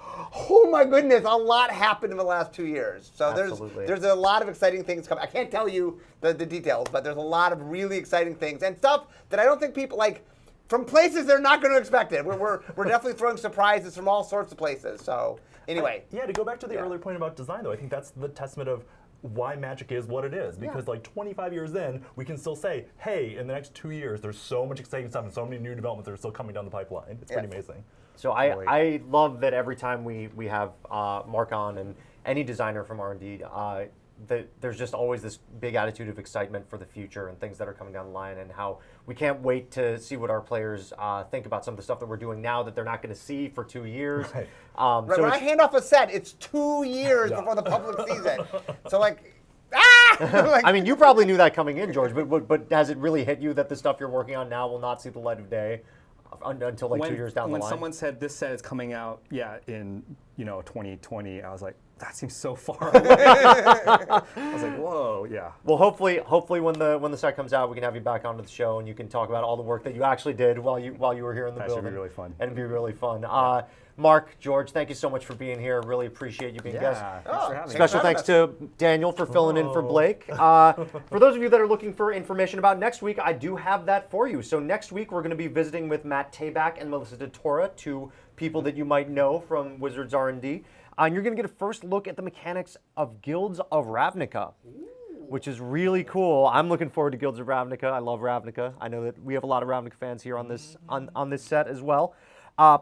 oh my goodness, a lot happened in the last 2 years. So Absolutely. there's a lot of exciting things coming. I can't tell you the details, but there's a lot of really exciting things and stuff that I don't think people like. From places they're not going to expect it. We're definitely throwing surprises from all sorts of places. So anyway. Yeah, to go back to the earlier point about design, though, I think that's the testament of why Magic is what it is. Because like 25 years in, we can still say, hey, in the next 2 years, there's so much exciting stuff and so many new developments that are still coming down the pipeline. It's pretty amazing. So I love that every time we have Mark on and any designer from R&D, that there's just always this big attitude of excitement for the future and things that are coming down the line, and how we can't wait to see what our players think about some of the stuff that we're doing now that they're not going to see for 2 years. Right. Right, So when I it's- hand off a set, it's 2 years before the public sees it. So like, like, I mean, you probably knew that coming in, George, but has it really hit you that the stuff you're working on now will not see the light of day until like 2 years down the line? When someone said this set is coming out, in 2020, I was like, that seems so far away. I was like, whoa, yeah. Well, hopefully, when the set comes out, we can have you back onto the show and you can talk about all the work that you actually did while you were here in the That should building. be really fun. And it'd be really fun. Mark, George, thank you so much for being here. Really appreciate you being guests. Thanks for having me. Special thanks to Daniel for filling in for Blake. For those of you that are looking for information about next week, I do have that for you. So next week, we're going to be visiting with Matt Tabak and Melissa DeTora, two people that you might know from Wizards R&D. And you're going to get a first look at the mechanics of Guilds of Ravnica, which is really cool. I'm looking forward to Guilds of Ravnica. I love Ravnica. I know that we have a lot of Ravnica fans here on this on this set as well.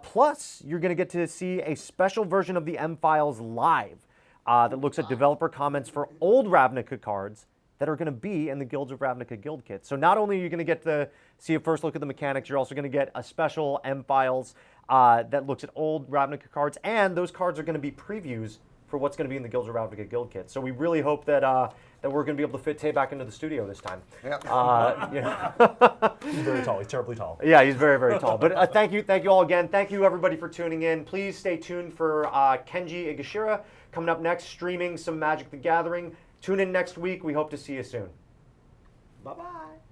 Plus, you're going to get to see a special version of the M-Files live that looks at developer comments for old Ravnica cards that are going to be in the Guilds of Ravnica guild kit. So not only are you going to get to see a first look at the mechanics, you're also going to get a special M-Files that looks at old Ravnica cards, and those cards are going to be previews for what's going to be in the Guilds of Ravnica guild kit. So we really hope that that we're going to be able to fit Tay back into the studio this time. Yep. He's very tall. He's terribly tall. Yeah, he's very, very tall. But thank you all again. Thank you everybody for tuning in. Please stay tuned for Kenji Igashira coming up next, streaming some Magic the Gathering. Tune in next week. We hope to see you soon. bye-bye.